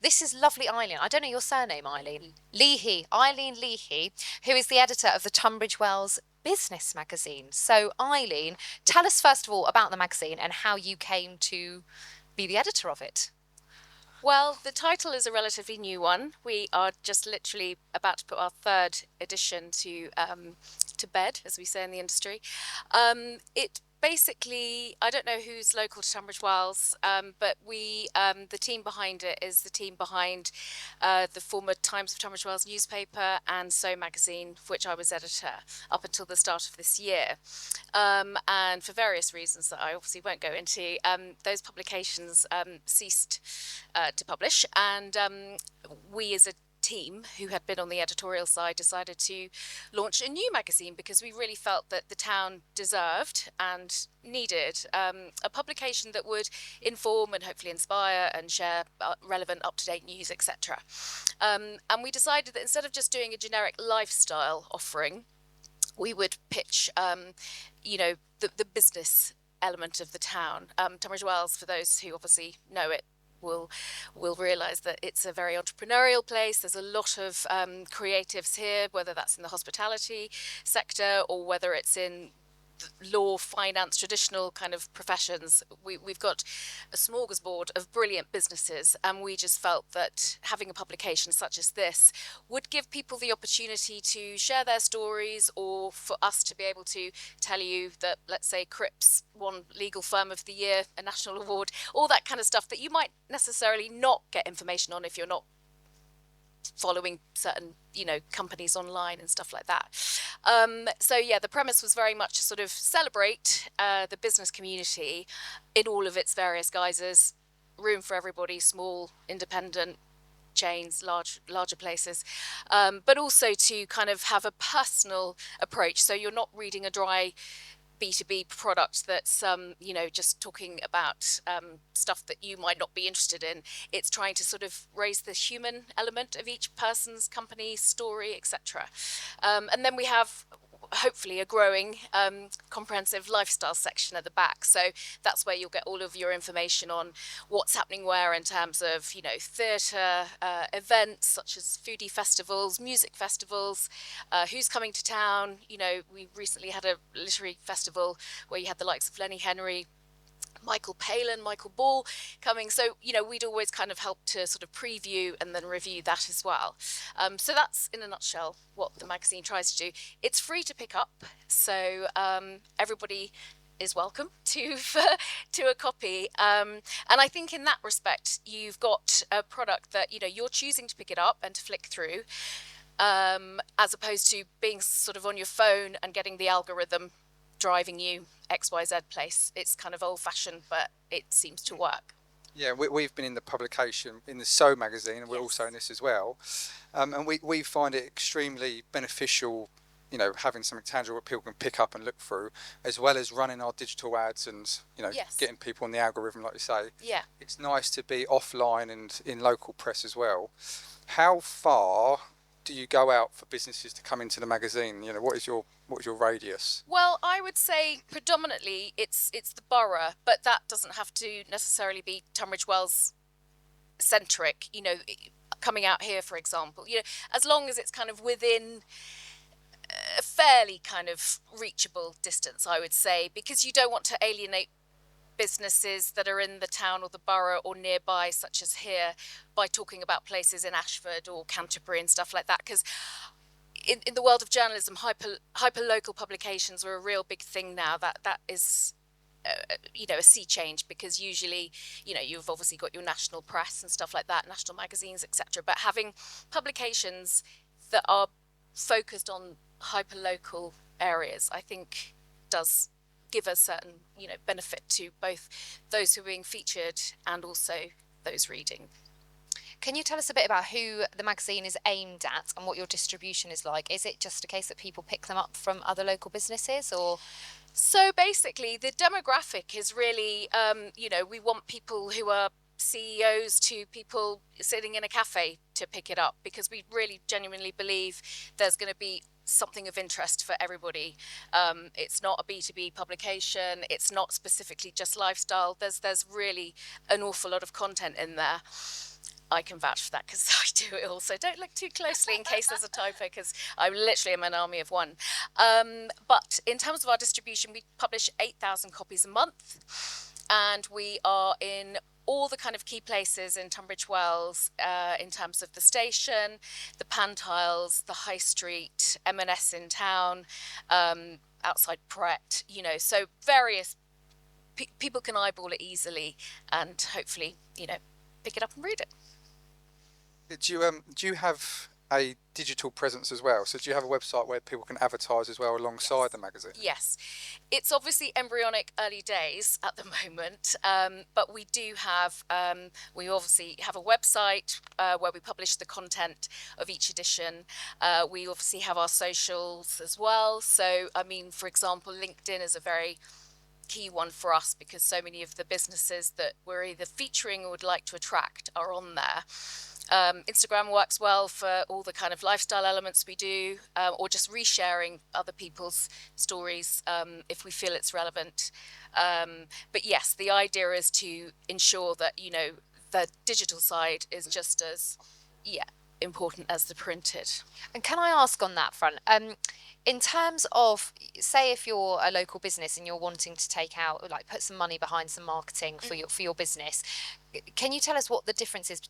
this is lovely Eileen. I don't know your surname, Eileen. Leahy, Eileen Leahy, who is the editor of the Tunbridge Wells Business Magazine. So, Eileen, tell us first of all about the magazine and how you came to be the editor of it. Well, the title is a relatively new one. We are just literally about to put our third edition to bed, as we say in the industry. It basically, I don't know who's local to Tunbridge Wells, but the team behind it is the team behind the former Times of Tunbridge Wells newspaper and So magazine, of which I was editor up until the start of this year. And for various reasons that I obviously won't go into, those publications ceased to publish, and we as a team who had been on the editorial side decided to launch a new magazine because we really felt that the town deserved and needed a publication that would inform and hopefully inspire and share relevant up-to-date news, etc. And we decided that instead of just doing a generic lifestyle offering, we would pitch the business element of the town. Tunbridge Wells, for those who obviously know it, will realise that it's a very entrepreneurial place. There's a lot of creatives here, whether that's in the hospitality sector or whether it's in law, finance, traditional kind of professions. We've got a smorgasbord of brilliant businesses, and we just felt that having a publication such as this would give people the opportunity to share their stories, or for us to be able to tell you that, let's say, Cripps won Legal Firm of the Year, a national award, all that kind of stuff that you might necessarily not get information on if you're not following certain companies online and stuff like that. So yeah, the premise was very much to sort of celebrate the business community in all of its various guises. Room for everybody, small, independent chains, larger places, but also to kind of have a personal approach. So you're not reading a dry B2B product that's just talking about stuff that you might not be interested in. It's trying to sort of raise the human element of each person's company story, etc. And then we have hopefully a growing comprehensive lifestyle section at the back, so that's where you'll get all of your information on what's happening where in terms of theatre, events such as foodie festivals, music festivals, who's coming to town. We recently had a literary festival where you had the likes of Lenny Henry, Michael Palin, Michael Ball coming. So, we'd always kind of help to sort of preview and then review that as well. So that's in a nutshell what the magazine tries to do. It's free to pick up, so everybody is welcome to to a copy. And I think in that respect, you've got a product that, you're choosing to pick it up and to flick through, as opposed to being sort of on your phone and getting the algorithm driving you XYZ place. It's kind of old-fashioned, but it seems to work. Yeah, we've been in the publication in the So magazine, and we're Yes. also in this as well. And we find it extremely beneficial, having something tangible that people can pick up and look through, as well as running our digital ads and, Yes. getting people on the algorithm, like you say. Yeah. It's nice to be offline and in local press as well. How far do you go out for businesses to come into the magazine? What is your radius? Well, I would say predominantly it's the borough, but that doesn't have to necessarily be Tunbridge Wells centric. Coming out here, for example, as long as it's kind of within a fairly kind of reachable distance, I would say, because you don't want to alienate businesses that are in the town or the borough or nearby, such as here, by talking about places in Ashford or Canterbury and stuff like that. Because in the world of journalism, hyper local publications are a real big thing now. That is a sea change, because usually you've obviously got your national press and stuff like that, national magazines, etc. But having publications that are focused on hyper local areas, I think, does give a certain benefit to both those who are being featured and also those reading. Can you tell us a bit about who the magazine is aimed at and what your distribution is like? Is it just a case that people pick them up from other local businesses, or? So basically, the demographic is really, we want people who are CEOs to people sitting in a cafe to pick it up, because we really genuinely believe there's going to be something of interest for everybody. It's not a B2B publication. It's not specifically just lifestyle. There's really an awful lot of content in there. I can vouch for that because I do it all. So don't look too closely in case there's a typo, because I literally am an army of one. But in terms of our distribution, we publish 8,000 copies a month, and we are in all the kind of key places in Tunbridge Wells, in terms of the station, the Pantiles, the High Street, M&S in town, outside Pret, so various people can eyeball it easily and hopefully, pick it up and read it. Do you have a digital presence as well? So do you have a website where people can advertise as well alongside the magazine? Yes. It's obviously embryonic early days at the moment, but we do have, we obviously have a website where we publish the content of each edition. We obviously have our socials as well. So, for example, LinkedIn is a very key one for us because so many of the businesses that we're either featuring or would like to attract are on there. Instagram works well for all the kind of lifestyle elements we do, or just resharing other people's stories if we feel it's relevant. But yes, the idea is to ensure that, the digital side is just as important as the printed. And can I ask on that front, in terms of, say, if you're a local business and you're wanting to take out, like, put some money behind some marketing for your business, can you tell us what the difference is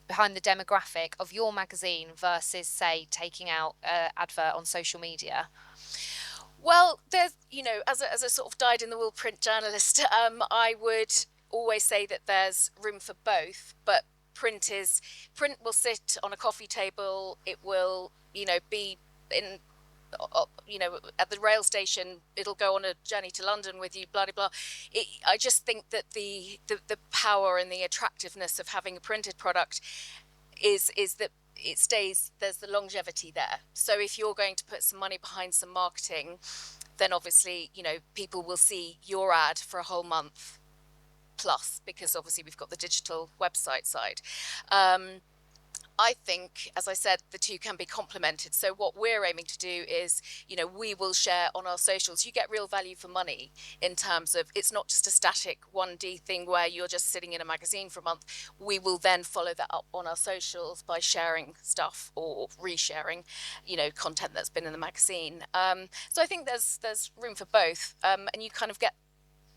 behind the demographic of your magazine versus, say, taking out an advert on social media? Well, there's, as a sort of dyed-in-the-wool print journalist, I would always say that there's room for both, but print will sit on a coffee table. It will, be in, at the rail station. It'll go on a journey to London with you, blah, blah, blah. I just think that the power and the attractiveness of having a printed product is that it stays, there's the longevity there. So if you're going to put some money behind some marketing, then obviously, people will see your ad for a whole month plus, because obviously we've got the digital website side. I think, as I said, the two can be complemented. So what we're aiming to do is, we will share on our socials. You get real value for money in terms of, it's not just a static 1D thing where you're just sitting in a magazine for a month. We will then follow that up on our socials by sharing stuff or resharing, content that's been in the magazine. So I think there's room for both. And you kind of get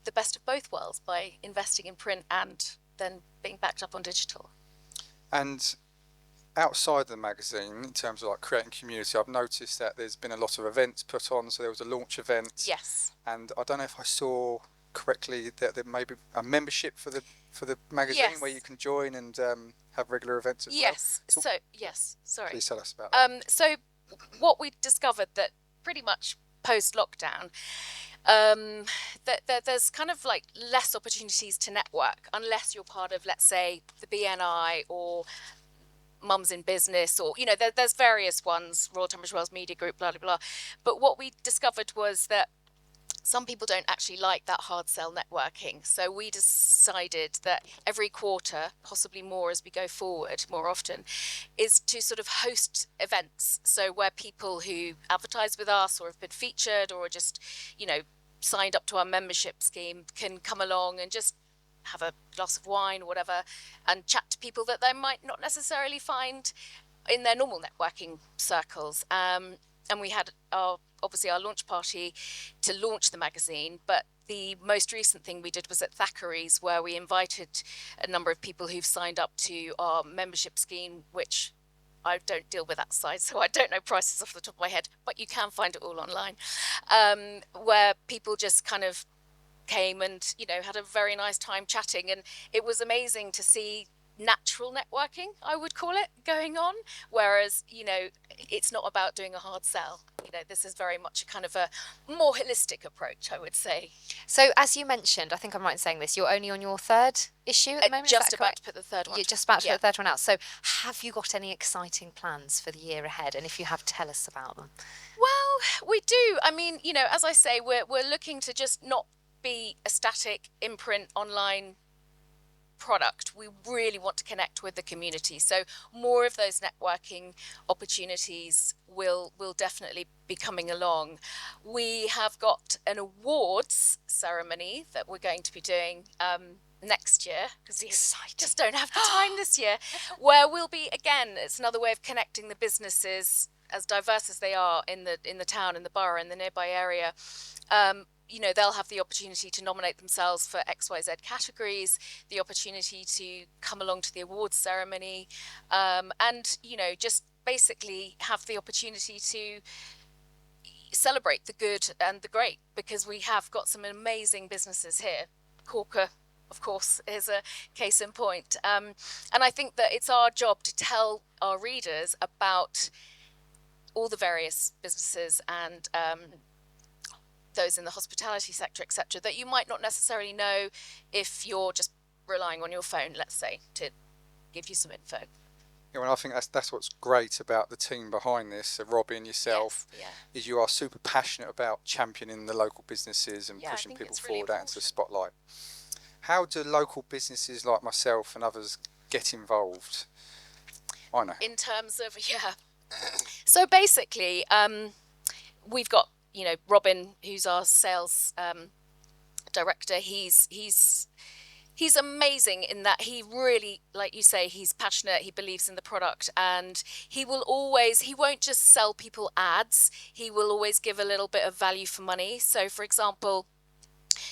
the best of both worlds by investing in print and then being backed up on digital. And outside the magazine, in terms of like creating community, I've noticed that there's been a lot of events put on. So there was a launch event. Yes. And I don't know if I saw correctly that there may be a membership for the magazine, yes, where you can join and have regular events as yes. well. So yes, sorry. Please tell us about that. So what we discovered that pretty much post-lockdown, that there's kind of like less opportunities to network unless you're part of, let's say, the BNI or Mums in Business, or there's various ones, Royal Tunbridge Wells Media Group, blah blah blah. But what we discovered was that some people don't actually like that hard sell networking. So we decided that every quarter, possibly more as we go forward more often, is to sort of host events. So where people who advertise with us or have been featured or just, signed up to our membership scheme can come along and just have a glass of wine or whatever and chat to people that they might not necessarily find in their normal networking circles. And we had obviously our launch party to launch the magazine, but the most recent thing we did was at Thackeray's, where we invited a number of people who've signed up to our membership scheme, which I don't deal with that side, so I don't know prices off the top of my head, but you can find it all online, where people just kind of came and, had a very nice time chatting. And it was amazing to see natural networking, I would call it, going on. Whereas, it's not about doing a hard sell. This is very much a kind of a more holistic approach, I would say. So as you mentioned, I think I'm right in saying this, you're only on your third issue at the moment? Just about to put the third one. You're just about to put the third one out. So have you got any exciting plans for the year ahead? And if you have, tell us about them. Well, we do. As I say, we're looking to just not be a static imprint online product. We really want to connect with the community, so more of those networking opportunities will definitely be coming along. We have got an awards ceremony that we're going to be doing next year, because we just don't have the time this year, where we'll be, again, it's another way of connecting the businesses, as diverse as they are in the town, in the borough, in the nearby area. They'll have the opportunity to nominate themselves for XYZ categories, the opportunity to come along to the awards ceremony, and, just basically have the opportunity to celebrate the good and the great, because we have got some amazing businesses here. Corker, of course, is a case in point. And I think that it's our job to tell our readers about all the various businesses and those in the hospitality sector, etc., that you might not necessarily know if you're just relying on your phone, let's say, to give you some info. Yeah, well, I think that's what's great about the team behind this, Robin, yourself, Yes, is you are super passionate about championing the local businesses and I pushing think people it's really forward out into the important. spotlight. How do local businesses like myself and others get involved? I know. In terms of, So basically, we've got, Robin, who's our sales director. He's amazing in that he really, like you say, he's passionate, he believes in the product, and he won't just sell people ads, he will always give a little bit of value for money. So, for example,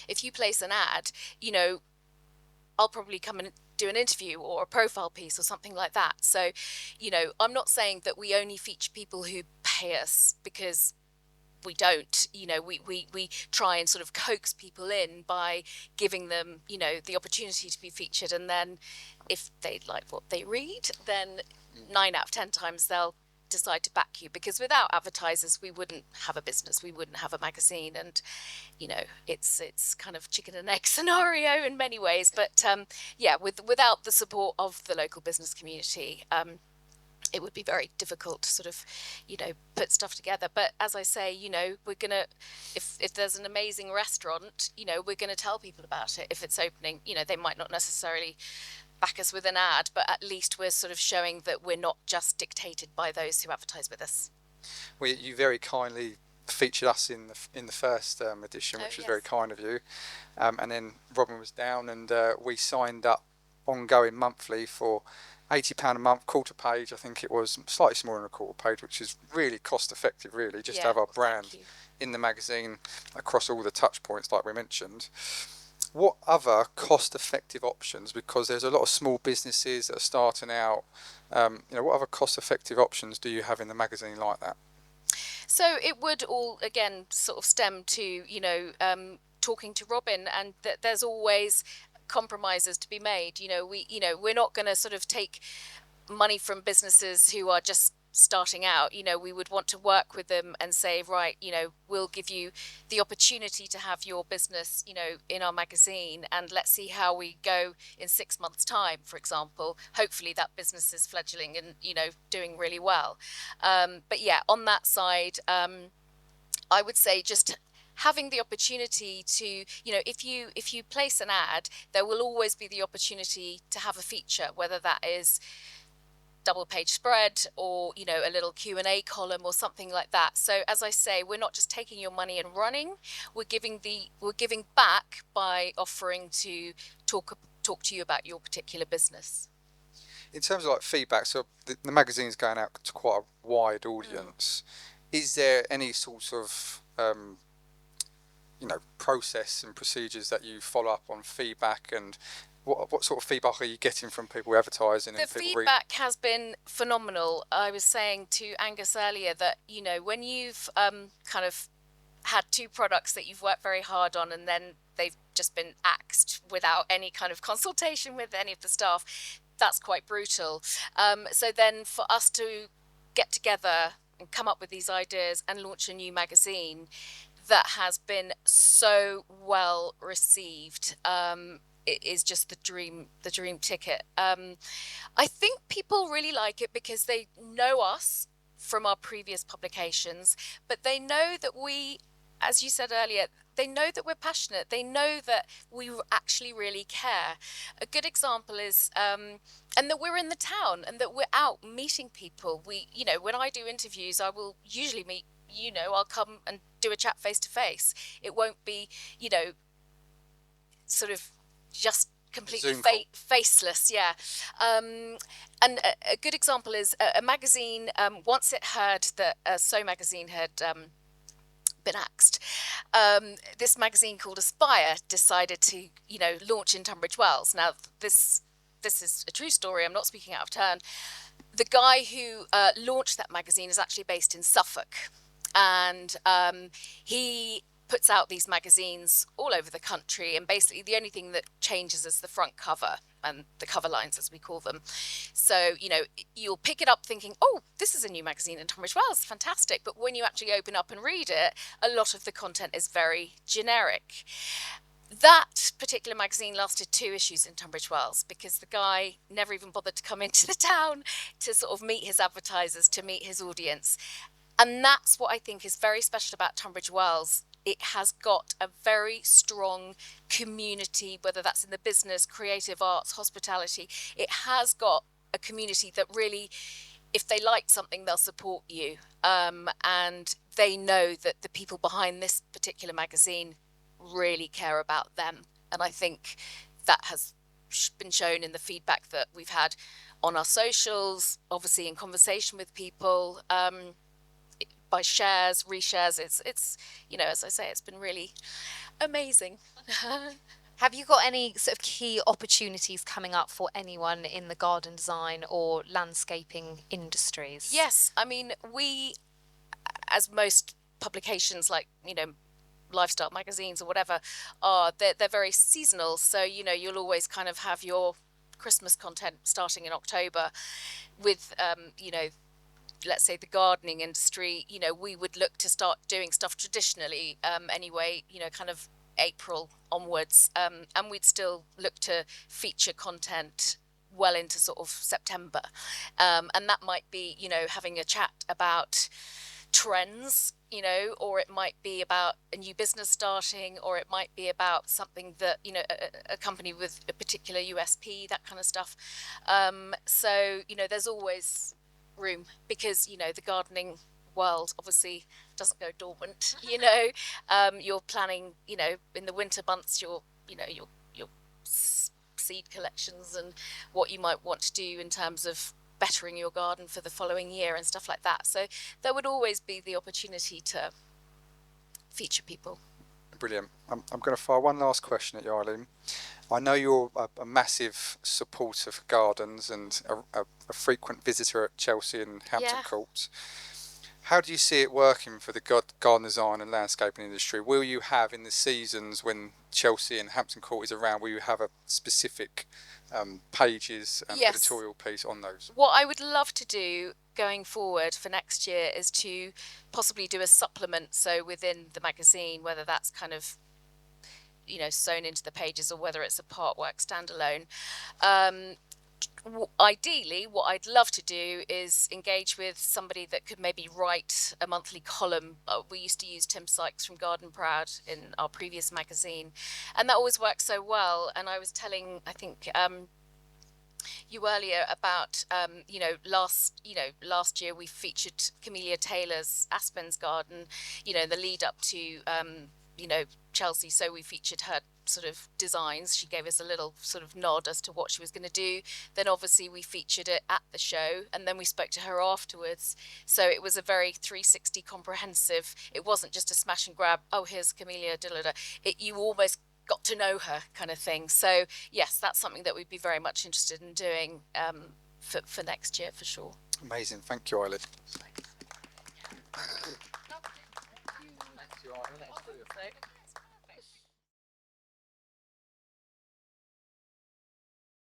if you place an ad, I'll probably come and do an interview or a profile piece or something like that. So, I'm not saying that we only feature people who pay us, because we don't. We try and sort of coax people in by giving them, the opportunity to be featured. And then if they like what they read, then 9 out of 10 times they'll decide to back you, because without advertisers we wouldn't have a business, we wouldn't have a magazine. And it's kind of chicken and egg scenario in many ways, but without the support of the local business community, it would be very difficult to sort of, put stuff together. But as I say, we're gonna, if there's an amazing restaurant, we're gonna tell people about it if it's opening. They might not necessarily back us with an ad, but at least we're sort of showing that we're not just dictated by those who advertise with us. Well, you very kindly featured us in the first edition, which was very kind of you. And then Robin was down, and we signed up ongoing monthly for £80 a month, quarter page. I think it was slightly smaller than a quarter page, which is really cost effective, really, just to have our brand in the magazine across all the touch points like we mentioned. What other cost effective options, because there's a lot of small businesses that are starting out, what other cost effective options do you have in the magazine like that? So it would all, again, sort of stem to, talking to Robin, and that there's always compromises to be made. We're not going to sort of take money from businesses who are just starting out. We would want to work with them and say, right, we'll give you the opportunity to have your business, in our magazine, and let's see how we go in 6 months' time, for example. Hopefully that business is fledgling and, doing really well. But yeah, on that side, I would say just having the opportunity to, if you place an ad, there will always be the opportunity to have a feature, whether that is double page spread or, a little Q&A column or something like that. So as I say, we're not just taking your money and running, we're giving back by offering to talk to you about your particular business. In terms of like feedback, so the magazine's going out to quite a wide audience. Is there any sort of process and procedures that you follow up on feedback, and what sort of feedback are you getting from people advertising and people reading? The feedback has been phenomenal. I was saying to Angus earlier that, when you've kind of had 2 products that you've worked very hard on, and then they've just been axed without any kind of consultation with any of the staff, that's quite brutal. So then for us to get together and come up with these ideas and launch a new magazine that has been so well received, it is just the dream ticket. I think people really like it because they know us from our previous publications, but they know that we, as you said earlier, they know that we're passionate. They know that we actually really care. A good example is, and that we're in the town and that we're out meeting people. When I do interviews, I will usually meet, I'll come and do a chat face to face. It won't be, sort of just completely faceless, yeah. And a good example is a magazine, once it heard that So magazine had been axed, this magazine called Aspire decided to, launch in Tunbridge Wells. Now, this is a true story. I'm not speaking out of turn. The guy who launched that magazine is actually based in Suffolk, and he puts out these magazines all over the country, and basically the only thing that changes is the front cover and the cover lines, as we call them. So, you'll pick it up thinking, oh, this is a new magazine in Tunbridge Wells, fantastic. But when you actually open up and read it, a lot of the content is very generic. That particular magazine lasted 2 issues in Tunbridge Wells because the guy never even bothered to come into the town to sort of meet his advertisers, to meet his audience. And that's what I think is very special about Tunbridge Wells. It has got a very strong community, whether that's in the business, creative arts, hospitality. It has got a community that really, if they like something, they'll support you. And they know that the people behind this particular magazine really care about them. And I think that has been shown in the feedback that we've had on our socials, obviously in conversation with people, by shares, reshares. It's as I say, it's been really amazing. Have you got any sort of key opportunities coming up for anyone in the garden design or landscaping industries? Yes, I mean, we, as most publications like, lifestyle magazines or whatever are, they're very seasonal. So, you'll always kind of have your Christmas content starting in October with, let's say the gardening industry, we would look to start doing stuff traditionally anyway, kind of April onwards. And we'd still look to feature content well into sort of September. And that might be, having a chat about trends, or it might be about a new business starting, or it might be about something that, a company with a particular USP, that kind of stuff. So, there's always room because, the gardening world obviously doesn't go dormant. You're planning, in the winter months, your seed collections and what you might want to do in terms of bettering your garden for the following year and stuff like that. So there would always be the opportunity to feature people. Brilliant. I'm going to fire one last question at you, Eileen. I know you're a massive supporter of gardens and a frequent visitor at Chelsea and Hampton Court. How do you see it working for the garden design and landscaping industry? Will you have, in the seasons when Chelsea and Hampton Court is around, will you have a specific pages and editorial piece on those? What I would love to do going forward for next year is to possibly do a supplement, so within the magazine, whether that's kind of sewn into the pages or whether it's a part work standalone. Ideally, what I'd love to do is engage with somebody that could maybe write a monthly column. We used to use Tim Sykes from Garden Proud in our previous magazine, and that always worked so well. And I was telling, I think, you earlier about last year we featured Camellia Taylor's Aspen's Garden, the lead up to Chelsea, so we featured her sort of designs. She gave us a little sort of nod as to what she was going to do. Then obviously we featured it at the show, and then we spoke to her afterwards. So it was a very 360 comprehensive. It wasn't just a smash and grab, oh, here's Camellia, you almost got to know her kind of thing. So yes, that's something that we'd be very much interested in doing for next year for sure. Amazing. Thank you, Eileen. Thank you, Eileen.